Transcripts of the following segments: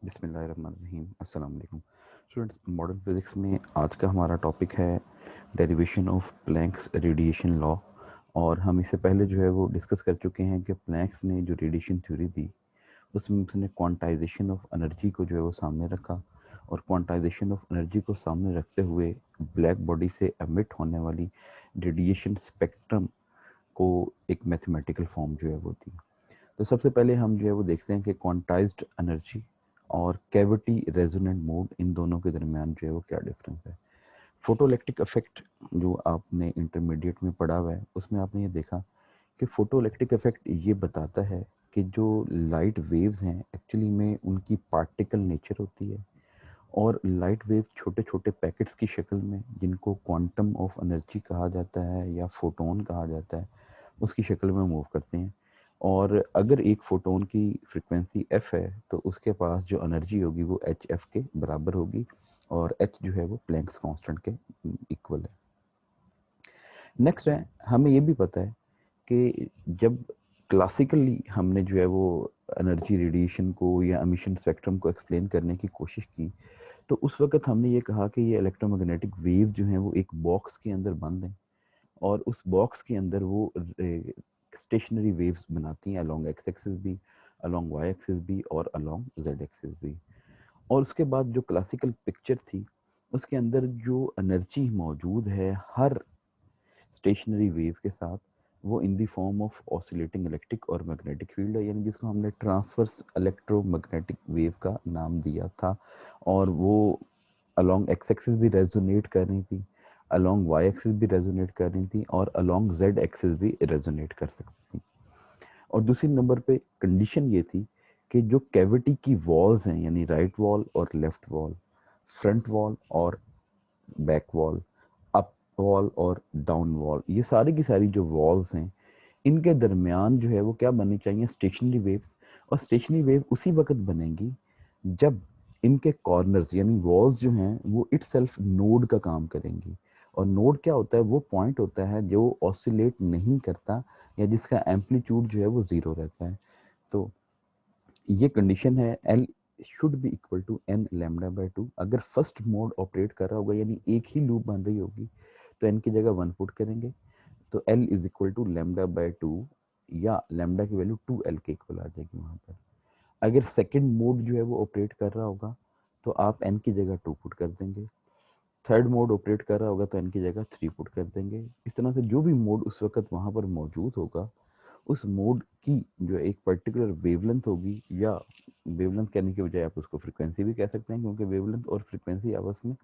बिस्मिल्लाहिर्रहमानिर्रहीम अस्सलाम वालेकुम स्टूडेंट्स। मॉडर्न फिज़िक्स में आज का हमारा टॉपिक है derivation of Planck's radiation law. और हम इससे पहले जो है वो डिस्कस कर चुके हैं कि प्लैंक्स ने जो रेडिएशन थ्योरी दी उसमें उसने क्वांटाइजेशन ऑफ एनर्जी को जो है वो सामने रखा। और क्वांटाइजेशन ऑफ एनर्जी को सामने रखते हुए ब्लैक बॉडी से एमिट होने वाली रेडिएशन स्पेक्ट्रम को एक मैथमेटिकल फॉर्म जो है वो दी। तो सबसे पहले हम जो है वो देखते हैं कि क्वांटाइज्ड एनर्जी और कैविटी रेजोनेंट मोड, इन दोनों के दरमियान जो है वो क्या डिफरेंस है। फोटोइलेक्ट्रिक इफेक्ट जो आपने इंटरमीडिएट में पढ़ा हुआ है उसमें आपने ये देखा कि फोटोइलेक्ट्रिक इफेक्ट ये बताता है कि जो लाइट वेव्स हैं एक्चुअली में उनकी पार्टिकल नेचर होती है। और लाइट वेव छोटे छोटे पैकेट्स की शक्ल में, जिनको क्वांटम ऑफ एनर्जी कहा जाता है या फोटोन कहा जाता है, उसकी शक्ल में मूव करते हैं। और अगर एक फोटोन की फ्रिक्वेंसी एफ है तो उसके पास जो एनर्जी होगी वो एच एफ के बराबर होगी, और एच जो है वो प्लैंक्स कांस्टेंट के इक्वल है। नेक्स्ट है, हमें ये भी पता है कि जब क्लासिकली हमने जो है वो एनर्जी रेडिएशन को या एमिशन स्पेक्ट्रम को एक्सप्लेन करने की कोशिश की, तो उस वक्त हमने ये कहा कि ये इलेक्ट्रोमैग्नेटिक वेव जो हैं वो एक बॉक्स के अंदर बंद हैं, और उस बॉक्स के अंदर वो स्टेशनरी वेव्स बनाती हैं अलोंग एक्स एक्सिस भी, अलोंग वाई एक्सिस भी और अलोंग जेड एक्सिस भी। और उसके बाद जो क्लासिकल पिक्चर थी उसके अंदर जो एनर्जी मौजूद है हर स्टेशनरी वेव के साथ, वो in the form of oscillating electric और मैग्नेटिक फील्ड है, यानी जिसको हमने ट्रांसवर्स इलेक्ट्रोमैग्नेटिक वेव का नाम दिया था। और वो अलोंग एक्स एक्सिस भी रेजोनेट कर रही थी, अलोंग वाई एक्सिस भी रेजोनेट कर रही थी, और अलोंग जेड एक्सिस भी रेजोनेट कर सकती थी। और दूसरी नंबर पे कंडीशन ये थी कि जो कैविटी की वॉल्स हैं, यानी राइट वॉल और लेफ्ट वॉल, फ्रंट वॉल और बैक वॉल, अप वॉल और डाउन वॉल, ये सारी की सारी जो वॉल्स हैं इनके दरमियान जो है वो क्या बननी चाहिए, स्टेशनरी वेव्स। और स्टेशनरी वेव उसी वक्त बनेगी जब इनके कॉर्नर्स यानी वॉल्स जो हैं वो इटसेल्फ नोड का काम करेंगी। और नोड क्या होता है, वो पॉइंट होता है जो ऑसिलेट नहीं करता या जिसका एम्पलीट्यूड जो है वो जीरो रहता है। तो ये कंडीशन है, L should be equal to N lambda by two. अगर फर्स्ट मोड ऑपरेट कर रहा होगा यानी एक ही लूप बन रही होगी तो एन की जगह वन पुट करेंगे, तो L is equal to lambda by two, या लैम्डा की वैल्यू 2l के इक्वल आ जाएगी वहां पर। अगर सेकंड मोड जो है वो ऑपरेट कर रहा होगा तो आप एन की जगह 2 पुट कर देंगे। थर्ड मोड ऑपरेट कर रहा होगा तो एन की जगह 3 पुट कर देंगे। इस तरह से जो भी मोड उस वक्त वहां पर मौजूद होगा उस मोड की जो एक पर्टिकुलर वेवलेंथ होगी, या वेवलेंथ कहने की बजाय आप उसको फ्रीक्वेंसी भी कह सकते हैं, क्योंकि वेवलेंथ और फ्रीक्वेंसी आपस में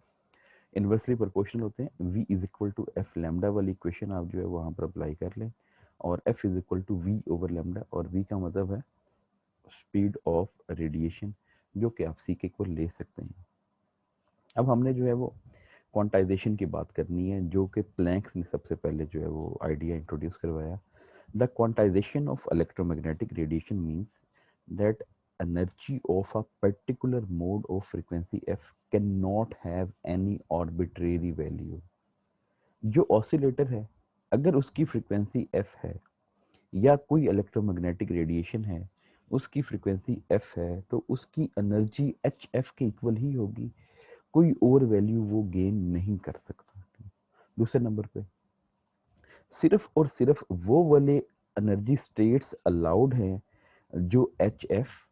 इन्वर्सली प्रोपोर्शनल होते हैं। v is equal to F lambda वाली इक्वेशन आप जो है वहां पर अप्लाई कर लें, और f is equal to v over lambda, और v का मतलब है स्पीड ऑफ रेडिएशन, जो कि आप c के इक्वल ले सकते हैं। अब हमने जो है वो क्वांटाइजेशन की बात करनी है, जो कि प्लैंक्स ने सबसे पहले जो है वो आइडिया इंट्रोड्यूस करवाया। The quantization of electromagnetic radiation means that energy of a particular mode of frequency f cannot have any arbitrary value। जो ऑसिलेटर है अगर उसकी फ्रीक्वेंसी f है या कोई इलेक्ट्रोमैग्नेटिक रेडिएशन है उसकी फ्रीक्वेंसी f है, तो उसकी एनर्जी एच एफ के इक्वल ही होगी, कोई और वैल्यू वो गेन नहीं कर सकता। दूसरे नंबर पे सिर्फ और सिर्फ वो वाले एनर्जी स्टेट्स अलाउड हैं जो एच एफ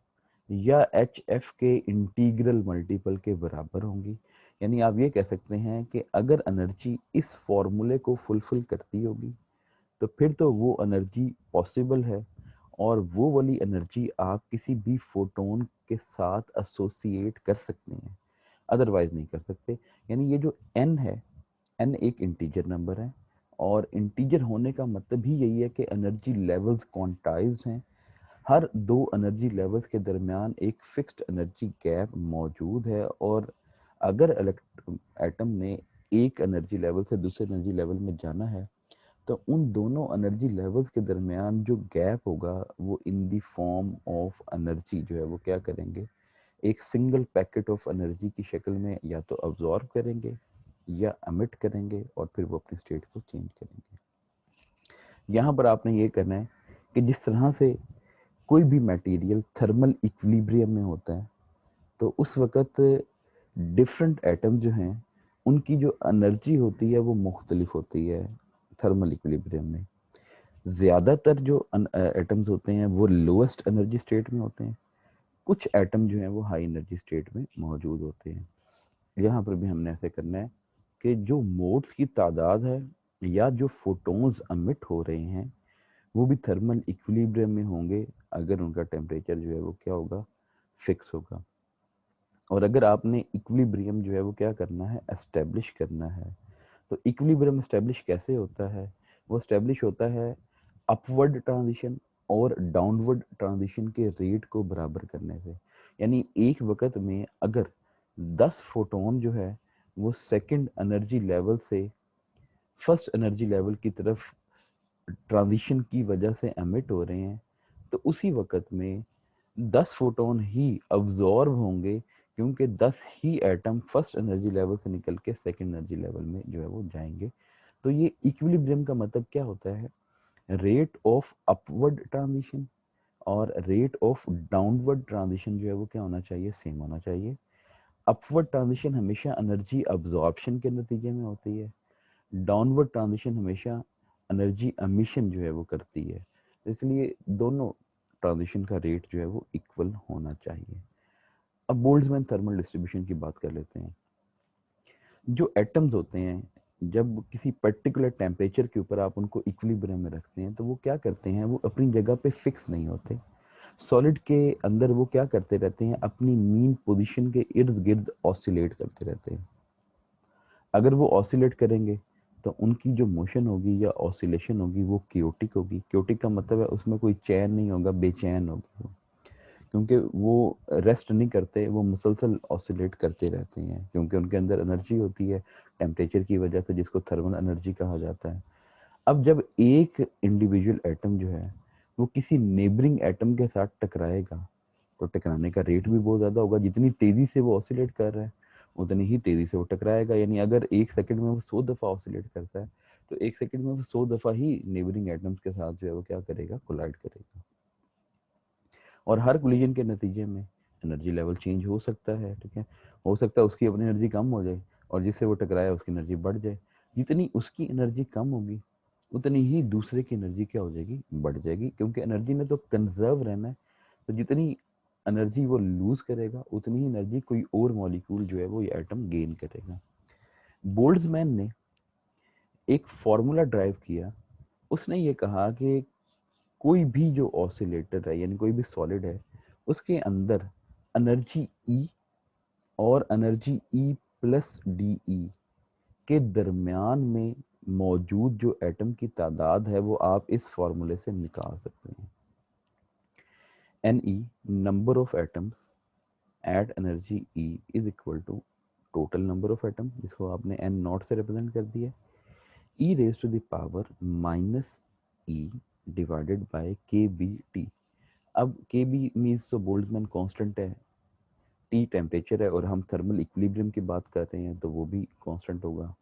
या एच एफ के इंटीग्रल मल्टीपल के बराबर होंगी। यानी आप ये कह सकते हैं कि अगर एनर्जी इस फॉर्मूले को फुलफिल करती होगी तो फिर तो वो एनर्जी पॉसिबल है, और वो वाली एनर्जी आप किसी भी फोटोन के साथ एसोसिएट कर सकते हैं, अदरवाइज नहीं कर सकते। यानी ये जो n है, n एक इंटीजर नंबर है, और इंटीजर होने का मतलब ही यही है कि एनर्जी लेवल्स क्वांटाइज्ड हैं। हर दो एनर्जी लेवल्स के दरमियान एक फिक्स्ड एनर्जी गैप मौजूद है, और अगर एटम ने एक एनर्जी लेवल से दूसरे एनर्जी लेवल में जाना है तो उन दोनों एनर्जी लेवल्स के दरमियान जो गैप होगा वो इन दी फॉर्म ऑफ एनर्जी जो है वो क्या करेंगे, एक सिंगल पैकेट ऑफ एनर्जी की शक्ल में या तो अब्जॉर्ब करेंगे या एमिट करेंगे, और फिर वो अपनी स्टेट को चेंज करेंगे। यहाँ पर आपने ये करना है कि जिस तरह से कोई भी मटेरियल थर्मल इक्विलिब्रियम में होता है, तो उस वक़्त डिफरेंट एटम जो हैं, उनकी जो एनर्जी होती है वो मुख्तलिफ होती है थर्मल इक्विलिब्रियम में। ज़्यादातर जो एटम्स होते हैं वो लोएस्ट एनर्जी स्टेट में होते हैं, कुछ एटम जो हैं वो हाई एनर्जी स्टेट में मौजूद होते हैं। यहाँ पर भी हमने ऐसे करना है कि जो मोड्स की तादाद है या जो फोटॉन्स एमिट हो रहे हैं वो भी थर्मल इक्विलिब्रियम में होंगे अगर उनका टेम्परेचर जो है वो क्या होगा, फिक्स होगा। और अगर आपने इक्विलिब्रियम जो है वो क्या करना है, एस्टेब्लिश करना है, तो इक्विलिब्रियम एस्टेब्लिश कैसे होता है? वो एस्टेब्लिश होता है अपवर्ड ट्रांजिशन और डाउनवर्ड ट्रांजिशन के रेट को बराबर करने से। यानी एक वक्त में अगर 10 फोटोन जो है वो सेकंड एनर्जी लेवल से फर्स्ट एनर्जी लेवल की तरफ ट्रांजिशन की वजह से एमिट हो रहे हैं, तो उसी वक्त में 10 फोटोन ही अब्जॉर्ब होंगे, क्योंकि 10 ही एटम फर्स्ट एनर्जी लेवल से निकल के सेकंड एनर्जी लेवल में जो है वो जाएंगे। तो ये इक्विलिब्रियम का मतलब क्या होता है? रेट ऑफ अपवर्ड ट्रांजिशन और रेट ऑफ डाउनवर्ड ट्रांजिशन जो है वो क्या होना चाहिए, सेम होना चाहिए। अपवर्ड ट्रांजिशन हमेशा एनर्जी अब्जॉर्प्शन के नतीजे में होती है, डाउनवर्ड ट्रांजिशन हमेशा एनर्जी एमिशन जो है वो करती है। इसलिए दोनों ट्रांजिशन का रेट जो है वो इक्वल होना चाहिए। अब बोल्ट्जमैन थर्मल डिस्ट्रीब्यूशन की बात कर लेते हैं। जो एटम्स होते हैं, जब किसी पर्टिकुलर टेम्परेचर के ऊपर आप उनको इक्विलिब्रियम में रखते हैं तो वो क्या करते हैं, वो अपनी जगह पे फिक्स नहीं होते। सॉलिड के अंदर वो क्या करते रहते हैं, अपनी मीन पोजीशन के इर्द गिर्द ऑसिलेट करते रहते हैं। अगर वो ऑसिलेट करेंगे तो उनकी जो मोशन होगी या ऑसिलेशन होगी वो क्योटिक होगी। क्योटिक का मतलब है उसमें कोई चैन नहीं होगा, बेचैन होगी वो, क्योंकि वो रेस्ट नहीं करते, वो मुसलसल ऑसिलेट करते रहते हैं, क्योंकि उनके अंदर एनर्जी होती है टेम्परेचर की वजह से, जिसको थर्मल एनर्जी कहा जाता है। अब जब एक इंडिविजुअल एटम जो है वो किसी नेबरिंग एटम के साथ टकराएगा, तो टकराने का रेट भी बहुत ज़्यादा होगा। जितनी तेज़ी से वो ऑसिलेट कर रहा है उतनी ही तेज़ी से वो टकराएगा। यानी अगर एक सेकंड में वो 100 दफ़ा ऑसिलेट करता है तो एक सेकंड में वो 100 दफ़ा ही नेबरिंग एटम्स के साथ जो है वो क्या करेगा, कोलाइड करेगा। और हर कोलिजन के नतीजे में एनर्जी लेवल चेंज हो सकता है, ठीक है। हो सकता है उसकी अपनी एनर्जी कम हो जाए और जिससे वो टकराया उसकी एनर्जी बढ़ जाए। जितनी उसकी एनर्जी कम होगी उतनी ही दूसरे की एनर्जी क्या हो जाएगी, बढ़ जाएगी, क्योंकि एनर्जी ने तो कंजर्व रहना है। तो जितनी एनर्जी वो लूज करेगा उतनी ही एनर्जी कोई और मॉलिक्यूल जो है वो ये एटम गेन करेगा। बोल्ट्जमैन ने एक फॉर्मूला ड्राइव किया। उसने ये कहा कि कोई भी जो ऑसिलेटर है, यानी कोई भी सॉलिड है, उसके अंदर एनर्जी ई और energy E plus D E के दरमियान में मौजूद जो एटम की तादाद है वो आप इस फॉर्मूले से निकाल सकते हैं। N E, number of atoms at energy E, is equal to total number of atom, जिसको आपने एन नॉट से रिप्रेजेंट कर दिया, E raise to the power minus E divided by के बी टी। अब के बी मीन्स तो Boltzmann constant है, T temperature है, और हम थर्मल इक्विलिब्रियम की बात कर रहे हैं तो वो भी कांस्टेंट होगा।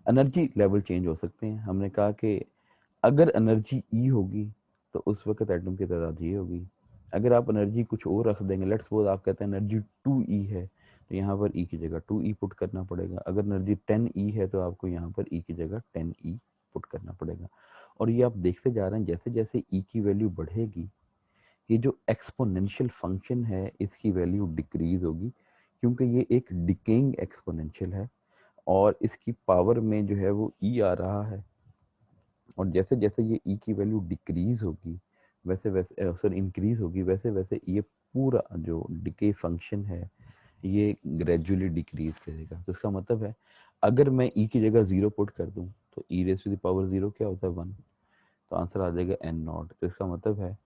एनर्जी लेवल चेंज हो सकते हैं। हमने कहा कि अगर एनर्जी ई होगी तो उस वक्त एटम की तादाद ये होगी। अगर आप एनर्जी कुछ और रख देंगे, लेट्स सपोज आप कहते हैं एनर्जी 2E है, तो यहाँ पर ई की जगह 2E पुट करना पड़ेगा। अगर एनर्जी 10E है तो आपको यहाँ पर ई की जगह 10E पुट करना पड़ेगा। और ये आप देखते जा रहे हैं जैसे जैसे ई की वैल्यू बढ़ेगी, ये जो एक्सपोनेंशियल फंक्शन है इसकी वैल्यू डिक्रीज होगी, क्योंकि ये एक डिकेइंग एक्सपोनेंशियल है और इसकी पावर में जो है वो ई आ रहा है। और जैसे जैसे ये ई की वैल्यू डिक्रीज होगी वैसे वैसे सॉरी इंक्रीज होगी, वैसे वैसे ये पूरा जो डिके फंक्शन है ये ग्रेजुअली डिक्रीज करेगा। तो इसका मतलब है अगर मैं ई की जगह 0 पुट कर दूं तो E raise to the power 0 क्या होता है, 1। तो आंसर आ जाएगा एन नॉट। तो इसका मतलब है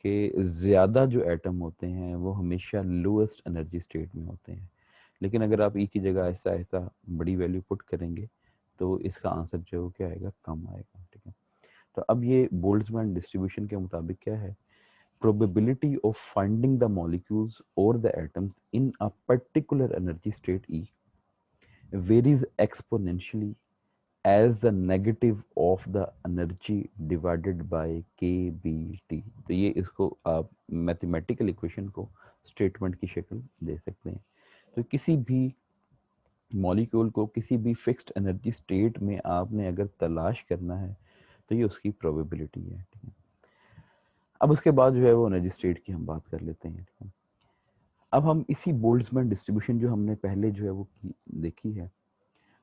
कि ज़्यादा जो एटम होते हैं वो हमेशा लोएस्ट एनर्जी स्टेट में होते हैं। लेकिन अगर आप ई की जगह आहिस्ता आहिस्ता बड़ी वैल्यू पुट करेंगे तो इसका आंसर जो है वो क्या आएगा, कम आएगा, ठीक है। तो अब ये बोल्ट्जमैन डिस्ट्रीब्यूशन के मुताबिक क्या है, probability of finding the molecules or the atoms in a particular energy state E varies exponentially as the negative of the energy divided by के बी टी। तो ये इसको आप मैथमेटिकल इक्वेशन को स्टेटमेंट की शक्ल दे सकते हैं। तो किसी भी मॉलिक्यूल को किसी भी फिक्स्ड एनर्जी स्टेट में आपने अगर तलाश करना है तो ये उसकी प्रोबेबिलिटी है, ठीक है। अब उसके बाद जो है वो एनर्जी स्टेट की हम बात कर लेते हैं, ठीक है। अब हम इसी बोल्ट्जमैन डिस्ट्रीब्यूशन जो हमने पहले जो है वो देखी है,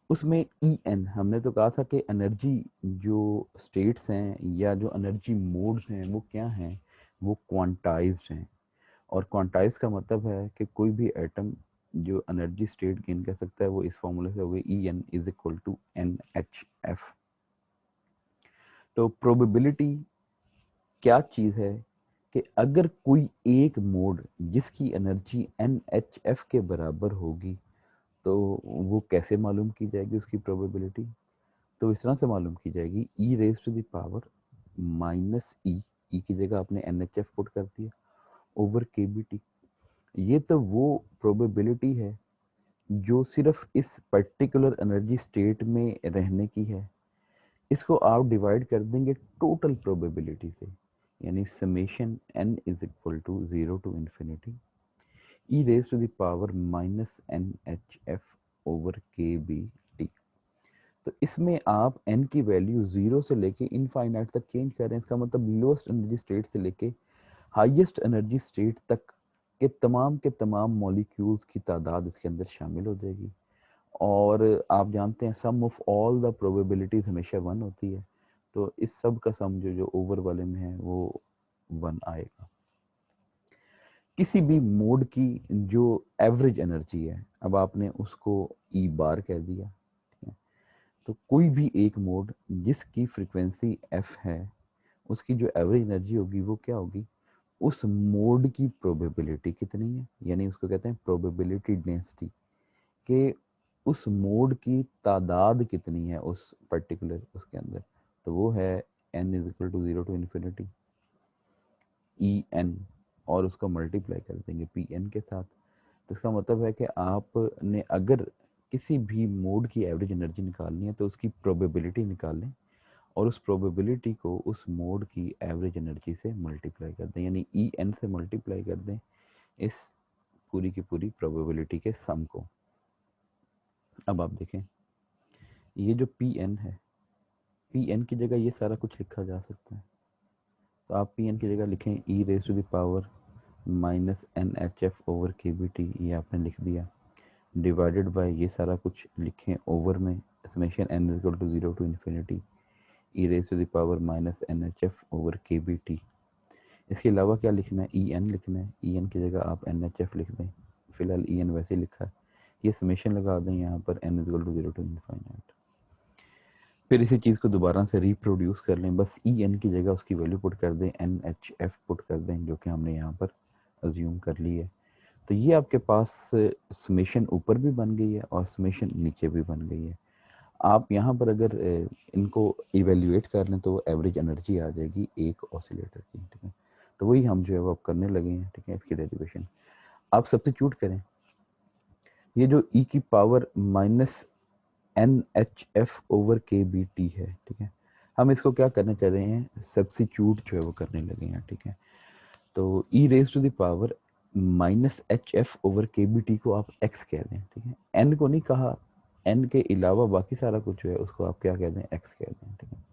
उसमें ई एन हमने तो कहा था कि एनर्जी जो स्टेट्स हैं या जो एनर्जी मोड्स हैं वो क्या हैं, वो क्वांटाइज्ड हैं। और क्वांटाइज का मतलब है कि कोई भी एटम जो एनर्जी स्टेट गेन कर सकता है वो इस फॉर्मूले से हो गई E n is equal to n H f. तो प्रोबेबिलिटी क्या चीज़ है कि अगर कोई एक मोड जिसकी एनर्जी एन एच एफ के बराबर होगी तो वो कैसे मालूम की जाएगी उसकी प्रोबेबिलिटी। तो इस तरह से मालूम की जाएगी E raise to the power minus E की जगह आपने एन एच एफ पुट कर दिया ओवर के बी टी। ये तो वो प्रोबेबिलिटी है जो सिर्फ इस पर्टिकुलर एनर्जी स्टेट में रहने की है। इसको आप डिवाइड कर देंगे टोटल प्रोबेबिलिटी से, यानी summation n is equal to 0 to infinity e raise to the power minus N H F over के बी टी। तो इसमें आप n की वैल्यू 0 से लेके इनफाइनाइट तक चेंज कर रहे हैं। इसका मतलब लोएस्ट एनर्जी स्टेट से लेके हाईएस्ट एनर्जी स्टेट तक के तमाम मॉलिक्यूल्स की तादाद इसके अंदर शामिल हो जाएगी। और आप जानते हैं सम ऑफ ऑल द प्रोबेबिलिटीज हमेशा 1 होती है, तो इस सब का सम जो ओवर वाले में है वो 1 आएगा। किसी भी मोड की जो एवरेज एनर्जी है, अब आपने उसको ई बार कह दिया, ठीक है। तो कोई भी एक मोड जिसकी फ्रीक्वेंसी एफ है उसकी जो एवरेज एनर्जी होगी वो क्या होगी, उस मोड की प्रोबेबिलिटी कितनी है, यानी उसको कहते हैं प्रोबेबिलिटी डेंसिटी, कि उस मोड की तादाद कितनी है उस पर्टिकुलर उसके अंदर। तो वो है n is equal to 0 to infinity E n, और उसको मल्टीप्लाई कर देंगे पी एन के साथ। तो इसका मतलब है कि आपने अगर किसी भी मोड की एवरेज एनर्जी निकालनी है तो उसकी प्रोबेबिलिटी निकालें और उस प्रोबेबिलिटी को उस मोड की एवरेज एनर्जी से मल्टीप्लाई कर दें, यानी ई एन से मल्टीप्लाई कर दें इस पूरी की पूरी प्रोबेबिलिटी के सम को। अब आप देखें ये जो पी एन है, पी एन की जगह ये सारा कुछ लिखा जा सकता है। तो आप पी एन की जगह लिखें E raise to the power minus N H F over के बी टी, ये आपने लिख दिया, डिवाइडेड बाय ये सारा कुछ लिखें ओवर में summation n is equal to 0 to infinity e raise to the power minus N H F over के बी टी। इसके अलावा क्या लिखना है, ई एन लिखना है, ई एन की जगह आप एन एच एफ लिख दें, फिलहाल ई एन वैसे लिखा है, ये समेशन लगा दें यहाँ पर n is equal to 0 to infinite. फिर इसी चीज़ को दोबारा से रिप्रोड्यूस कर लें, बस ई एन की जगह उसकी वैल्यू पुट कर दें, एन एच एफ पुट कर दें, जो कि हमने यहाँ पर अज्यूम कर ली है। तो ये आपके पास समेशन ऊपर भी बन गई है और समेशन नीचे भी बन गई है। आप यहाँ पर अगर इनको इवेल्युएट कर लें तो एवरेज एनर्जी आ जाएगी एक ऑसिलेटर की, ठीक है। तो वही हम जो है वो अब करने लगे हैं, ठीक है। इसकी डेरिवेशन आप सब्स्टिट्यूट करें, ये जो ई की power minus N H F over के बी टी है, ठीक है। हम इसको क्या करने चल रहे हैं, सब्स्टिट्यूट जो है वो करने लगे हैं, ठीक है। तो E raise to the power minus H F over के बी टी को आप एक्स कह दें, ठीक है। एन को नहीं कहा, एन के अलावा बाकी सारा कुछ जो है उसको आप क्या कह दें, एक्स कह दें, ठीक है।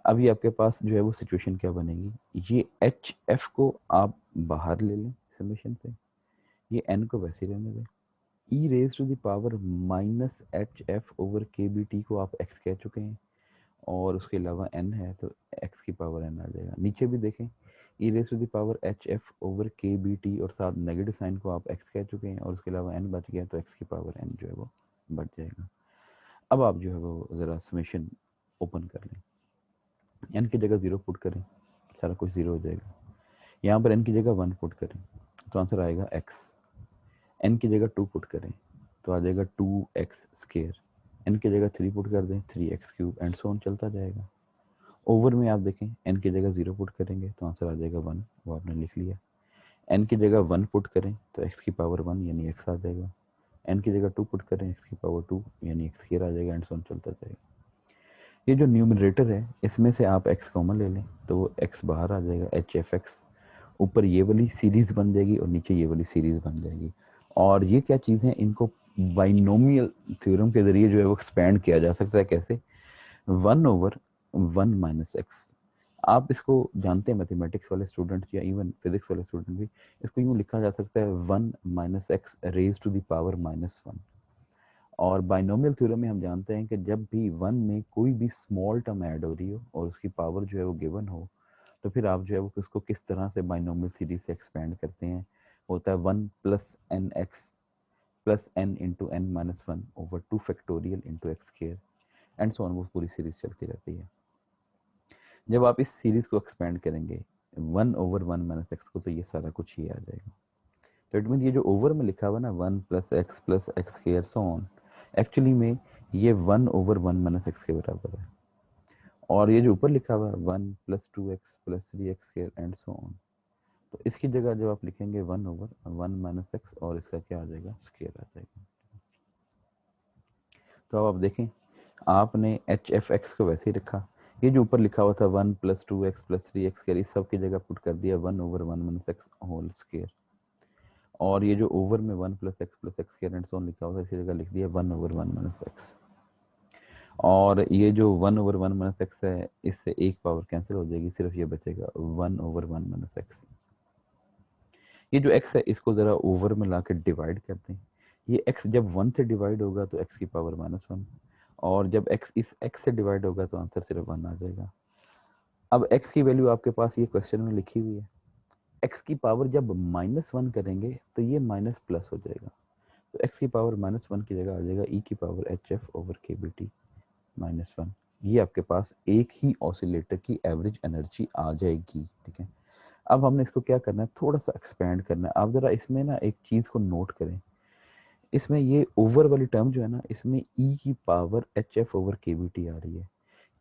अभी आपके पास जो है वो सिचुएशन क्या बनेगी, ये एच एफ को आप बाहर ले लें समेशन से, ये एन को वैसे रहने दें, E raise to the power minus H F over के बी टी को आप एक्स कह चुके हैं और उसके अलावा एन है तो एक्स की पावर एन आ जाएगा। नीचे भी देखें E raise to the power H F over के बी टी और साथ नेगेटिव साइन को आप एक्स कह चुके हैं और उसके अलावा एन बच गया तो एक्स की पावर एन जो है वो बच जाएगा। अब आप जो है वो ज़रा समेशन ओपन कर लें, एन की जगह 0 पुट करें, सारा कुछ 0 हो जाएगा। यहाँ पर एन की जगह 1 पुट करें तो आंसर आएगा एक्स, एन की जगह 2 पुट करें तो आ जाएगा 2x स्केयर, एन की जगह 3 पुट कर दें 3x cube and so on चलता जाएगा। ओवर में आप देखें एन की जगह 0 पुट करेंगे तो आंसर आ जाएगा 1, वो आपने लिख लिया। एन की जगह 1 पुट करें तो x की पावर 1 यानी x आ जाएगा, एन की जगह 2 पुट करें x की पावर 2 यानी x स्केयर आ जाएगा एंड सो ऑन चलता जाएगा। ये जो न्यूमरेटर है इसमें से आप x कॉमन ले लें तो x बाहर आ जाएगा, एच एफ एक्स, ऊपर ये वाली सीरीज बन जाएगी और नीचे ये वाली सीरीज बन जाएगी। और ये क्या चीज़ है, इनको बाइनोमियल थ्योरम के जरिए जो है वो एक्सपेंड किया जा सकता है। कैसे? 1/1 - x। आप इसको जानते हैं मैथमेटिक्स वाले स्टूडेंट या इवन फिजिक्स वाले स्टूडेंट भी, इसको यूँ लिखा जा सकता है 1 - x raise to the power -1। और बाइनोमियल थ्योरम में हम जानते हैं कि जब भी 1 में कोई भी स्मॉल टर्म ऐड हो रही हो और उसकी पावर जो है वो गिवन हो, तो फिर आप जो है वो उसको किस तरह से बाइनोमियल सीरीज से एक्सपेंड करते हैं। होता है 1 + nx + n × n-1 over 2 factorial × x², and so on, वो पूरी सीरीज चलती रहती है। जब आप इस सीरीज को एक्सपेंड करेंगे 1/1 - x को, तो ये सारा कुछ ही आ जाएगा। तो इट मीन ये जो ओवर में लिखा हुआ ना 1 + x + x² so on, actually में ये 1/1 - x के बराबर है। और ये जो ऊपर लिखा हुआ है 1 + 2x + 3x² and so on, तो इसकी जगह जब आप लिखेंगे 1/1 - x और इसका क्या आ जाएगा, स्क्वायर आ जाएगा। तो अब आप देखें, आपने एच एफ एक्स को वैसे ही रखा, ये जो ऊपर लिखा हुआ था 1 + 2x + 3x², इस सब की जगह पुट कर दिया 1/1 - x होल स्क्वायर। और ये जो ओवर में 1 + x + x² and so on लिखा हुआ था, इसकी जगह लिख दिया 1/1 - x। और ये जो 1/1 - x है, इससे एक पावर कैंसिल हो जाएगी, सिर्फ ये बचेगा 1/1 - x। ये जो x है इसको ज़रा ओवर में ला के डिवाइड करते हैं। ये x जब 1 से डिवाइड होगा तो x की पावर -1, और जब x इस x से डिवाइड होगा तो आंसर सिर्फ 1 आ जाएगा। अब x की वैल्यू आपके पास ये क्वेश्चन में लिखी हुई है। x की पावर जब -1 करेंगे तो ये माइनस प्लस हो जाएगा, तो x की पावर -1 की जगह आ जाएगा e की पावर hf/kBt -1। ये आपके पास एक ही ऑसिलेटर की एवरेज एनर्जी आ जाएगी। ठीक है, अब हमने इसको क्या करना है, थोड़ा सा एक्सपेंड करना है। आप जरा इसमें ना एक चीज को नोट करें, इसमें ये ओवर वाली टर्म जो है ना, इसमें e की पावर hf/kBt आ रही है।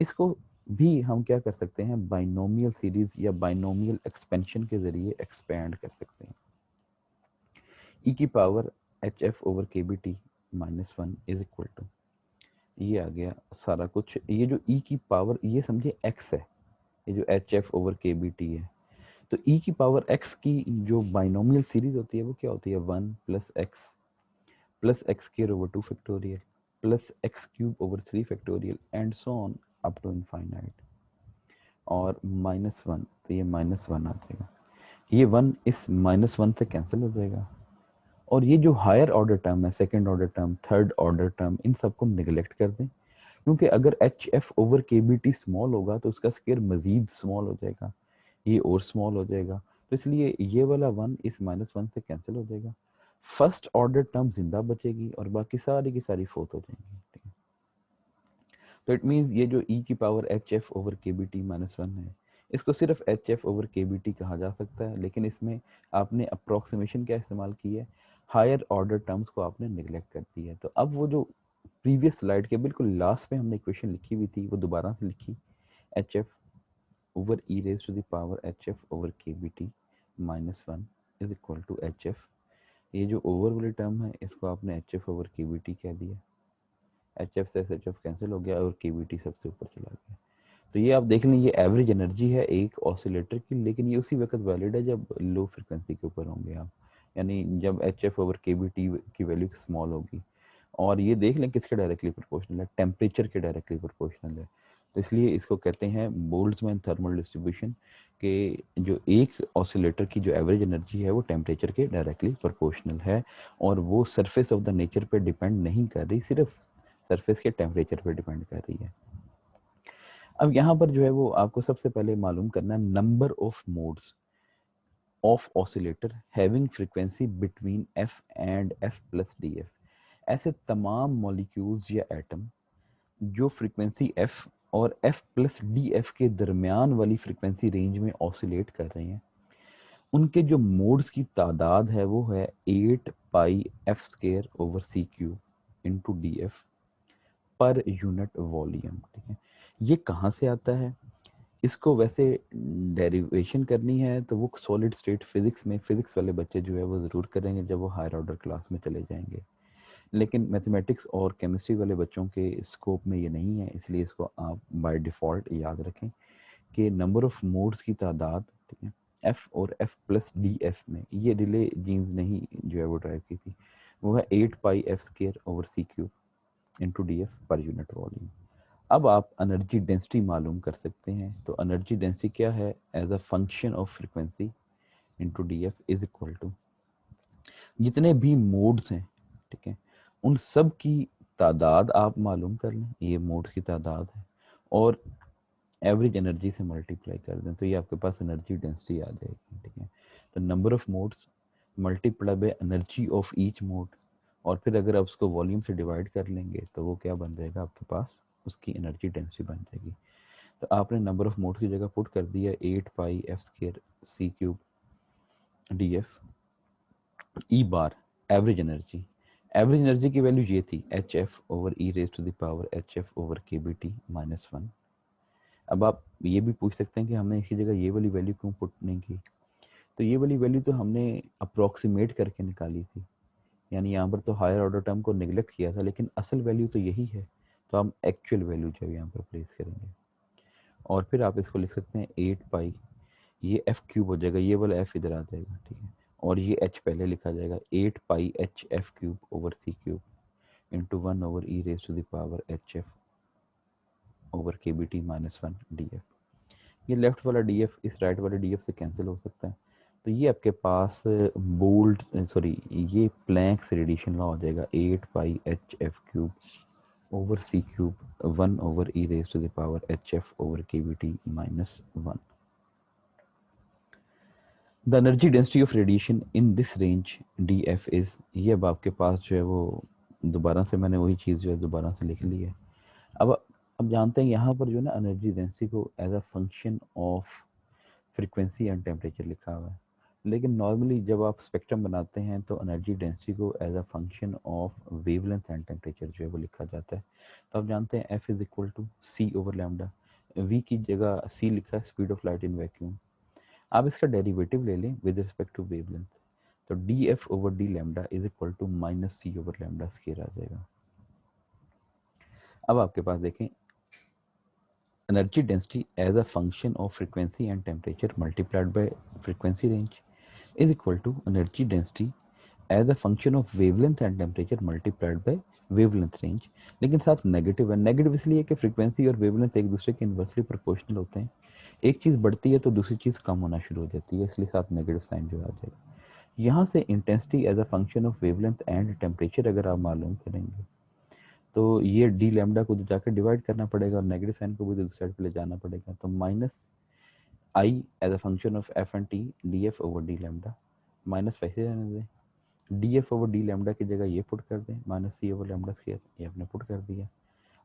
इसको भी हम क्या कर सकते हैं, बाइनोमियल सीरीज या बाइनोमियल एक्सपेंशन के जरिए एक्सपेंड कर सकते हैं। e की power hf/kBt -1 is equal to, ये आ गया सारा कुछ। ये जो e की पावर, ये समझे x है, ये जो hf/kBt है, तो e की पावर x की जो बाइनोमियल सीरीज होती है वो क्या होती है, 1 + x + x² / 2 factorial + x³ / 3 factorial and so on up to infinite, और -1, तो ये -1 आ जाएगा। ये 1 इस -1 से कैंसिल हो जाएगा, और ये जो हायर ऑर्डर टर्म है, second order term, third order term, इन सबको निगलेक्ट कर दें, क्योंकि अगर hf/kBt स्मॉल होगा तो उसका स्क्वायर मजीद स्मॉल हो जाएगा, ये और स्मॉल हो जाएगा, तो इसलिए ये वाला 1 इस -1 से कैंसिल हो जाएगा। फर्स्ट ऑर्डर टर्म जिंदा बचेगी और बाकी सारी की सारी फोर्थ हो जाएंगी। ठीक है, तो इट मीन्स ये जो e की पावर hf/kBt -1 है, इसको सिर्फ hf/kBt कहा जा सकता है, लेकिन इसमें आपने अप्रोक्सीमेशन क्या इस्तेमाल की है, हायर ऑर्डर टर्म्स को आपने निगलेक्ट कर दी है। तो अब वो जो प्रीवियस स्लाइड के बिल्कुल लास्ट में हमने इक्वेशन लिखी हुई थी, वो दोबारा से लिखी, hf/e⁻⁻hf/kBt -1 is equal to hf। ये जो ओवर वाली टर्म है इसको आपने hf/kBt कह दिया, hf से hf कैंसिल हो गया और kBt सबसे ऊपर चला गया। तो ये आप देख लें, ये एवरेज एनर्जी है एक ऑसिलेटर की, लेकिन ये उसी वक्त वैलिड है जब लो फ्रिक्वेंसी के ऊपर होंगे आप, यानी जब hf/kBt की वैल्यू स्मॉल होगी। और ये देख लें किसके डायरेक्टली प्रोपोर्शनल है, टेम्परेचर के डायरेक्टली प्रोपोर्शनल है। तो इसलिए इसको कहते हैं बोल्ट्जमैन थर्मल डिस्ट्रीब्यूशन, कि जो एक ऑसिलेटर की जो एवरेज एनर्जी है वो टेम्परेचर के डायरेक्टली प्रोपोर्शनल है, और वो सरफेस ऑफ द नेचर पे डिपेंड नहीं कर रही, सिर्फ सरफेस के टेम्परेचर पे डिपेंड कर रही है। अब यहाँ पर जो है वो आपको सबसे पहले मालूम करना है number of modes of oscillator having frequency between f and f + df। ऐसे तमाम मॉलिक्यूल्स या एटम जो फ्रीक्वेंसी f और f + df के दरमियान वाली फ्रीक्वेंसी रेंज में ऑसिलेट कर रहे हैं, उनके जो मोड्स की तादाद है वो है 8πf² / df पर यूनिट वॉल्यूम। ठीक है, ये कहाँ से आता है, इसको वैसे डेरिवेशन करनी है तो वो सॉलिड स्टेट फिजिक्स में फिजिक्स वाले बच्चे जो है वो ज़रूर करेंगे जब वो हायर ऑर्डर क्लास में चले जाएंगे। लेकिन मैथमेटिक्स और केमिस्ट्री वाले बच्चों के स्कोप में ये नहीं है, इसलिए इसको आप बाय डिफ़ॉल्ट याद रखें कि नंबर ऑफ मोड्स की तादाद, ठीक है, एफ और एफ प्लस डी एफ में ये रिले जीन्स नहीं जो है वो ड्राइव की थी, वो है 8 pi F square over C cube into D F per unit volume. अब आप एनर्जी डेंसिटी मालूम कर सकते हैं, तो एनर्जी डेंसिटी क्या है, as a function of frequency into D f is equal to जितने भी मोड्स हैं, ठीक है, उन सब की तादाद आप मालूम कर लें, ये मोड्स की तादाद है, और एवरेज एनर्जी से मल्टीप्लाई कर दें, तो ये आपके पास एनर्जी डेंसिटी आ जाएगी, ठीक है। तो number of modes multiply by energy of each mode, और फिर अगर आप उसको वॉल्यूम से डिवाइड कर लेंगे तो वो क्या बन जाएगा आपके पास, उसकी एनर्जी डेंसिटी बन जाएगी। तो आपने नंबर ऑफ मोड की जगह पुट कर दिया 8 pi F square c cube d f E bar average energy की वैल्यू ये थी h F over E raise to the power H F over के बी टी माइनस 1। अब आप ये भी पूछ सकते हैं कि हमने इसी जगह ये वाली वैल्यू क्यों पुट नहीं की, तो ये वाली वैल्यू तो हमने अप्रोक्सीमेट करके निकाली थी, यानी यहाँ पर तो हायर ऑर्डर टर्म को निगलेक्ट किया था, लेकिन असल वैल्यू तो यही है, तो हम एक्चुअल वैल्यू जो है यहाँ पर प्लेस करेंगे, और फिर आप इसको लिख सकते हैं 8 पाई, ये एफ क्यूब हो जाएगा, ये वाला एफ इधर आ जाएगा, ठीक है, और ये एच पहले लिखा जाएगा 8 pi H F cube over C cube into 1 over E raise to the power H F over के B T minus 1 D F. ये लेफ्ट वाला डी एफ इस राइट वाले डी एफ से कैंसिल हो सकता है, तो ये आपके पास बोल्ड सॉरी ये प्लैंक्स रेडिएशन लॉ हो जाएगा 8 pi H F cube over C cube 1 over E raise to the power H F over के B T minus 1। The energy density of radiation in this range d f is, ये अब आपके पास जो है वो दोबारा से मैंने वही चीज़ जो है दोबारा से लिख ली है। अब जानते हैं यहाँ पर जो है ना एनर्जी डेंसिटी को as a function of frequency and temperature लिखा हुआ है, लेकिन नॉर्मली जब आप स्पेक्ट्रम बनाते हैं तो एनर्जी डेंसिटी को as a function of wavelength and temperature जो है वो लिखा जाता है। तो आप जानते हैं F is equal to C over lambda, V की जगह सी लिखा है speed of light in vacuum, आप इसका डेरिवेटिव ले लें विद रिस्पेक्ट टू वेवलेंथ, तो D F over D lambda is equal to minus C over lambda square आ जाएगा। अब आपके पास देखें energy density as a function of frequency and temperature multiplied by frequency range is equal to energy density as a function of wavelength and temperature multiplied bye wavelength range, लेकिन साथ negative है। Negative इसलिए कि frequency और wavelength एक दूसरे के inversely proportional होते हैं, एक चीज़ बढ़ती है तो दूसरी चीज़ कम होना शुरू हो जाती है, इसलिए साथ नेगेटिव साइन जो आ जाएगा। यहाँ से intensity as a function of wavelength and temperature अगर आप मालूम करेंगे तो ये डी लैम्डा को जाकर डिवाइड करना पड़ेगा और नेगेटिव साइन को भी दूसरी साइड पे ले जाना पड़ेगा, तो minus I as a function of F and T D F over D lambda, minus वैसे रहने दें, D F over D lambda की जगह ये पुट कर दें minus C over lambda square, ये आपने पुट कर दिया,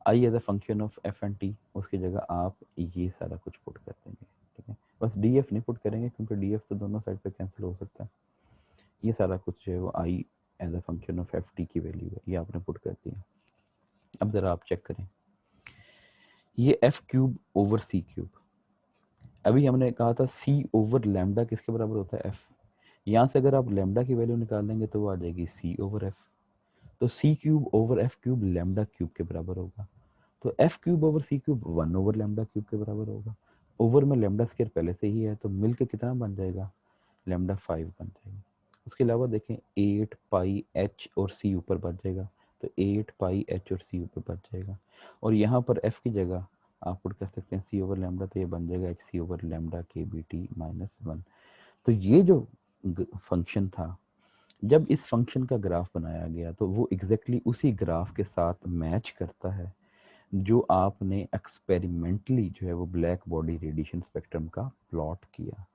I as a function of F and T, उसकी जगह आप ये सारा कुछ पुट कर देंगे, ठीक है, बस डी एफ नहीं पुट करेंगे क्योंकि डी एफ तो दोनों साइड पे कैंसिल हो सकता है, ये सारा कुछ जो है वो I as a function of F T की वैल्यू है, ये आपने पुट कर दिया। अब ज़रा आप चेक करें, ये F cube over C cube, अभी हमने कहा था सी ओवर लैम्डा किसके बराबर होता है, एफ, यहाँ से अगर आप लैम्डा की वैल्यू निकाल देंगे तो वो आ जाएगी सी ओवर एफ, तो C cube over F cube lambda cube के बराबर होगा, तो F cube over C cube 1 over lambda cube के बराबर होगा, ओवर में लैम्डा स्क्वायर पहले से ही है तो मिल के कितना बन जाएगा, लैम्डा 5 बन जाएगा। उसके अलावा देखें 8 पाई एच और सी ऊपर बच जाएगा, तो 8 पाई एच और सी ऊपर बच जाएगा, और यहाँ पर एफ की जगह आप पुट कर सकते हैं सी ओवर लैम्डा, तो ये बन जाएगा एच सी ओवर लैम्डा के बी टी माइनस 1। तो ये जो फंक्शन था, जब इस फंक्शन का ग्राफ बनाया गया तो वो एग्जैक्टली उसी ग्राफ के साथ मैच करता है जो आपने एक्सपेरिमेंटली जो है वो ब्लैक बॉडी रेडिएशन स्पेक्ट्रम का प्लॉट किया।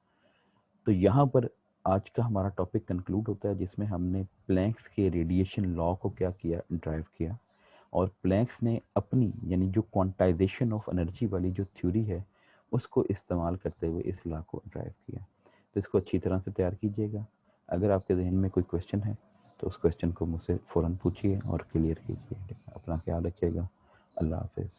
तो यहाँ पर आज का हमारा टॉपिक कंक्लूड होता है जिसमें हमने प्लैंक्स के रेडिएशन लॉ को क्या किया, ड्राइव किया, और प्लैंक्स ने अपनी यानी जो क्वांटाइजेशन ऑफ एनर्जी वाली जो थ्योरी है उसको इस्तेमाल करते हुए इस लॉ को ड्राइव किया। तो इसको अच्छी तरह से तैयार कीजिएगा, अगर आपके जहन में कोई क्वेश्चन है तो उस क्वेश्चन को मुझसे फ़ौरन पूछिए और क्लियर कीजिए। अपना ख्याल रखिएगा, अल्लाह हाफिज़।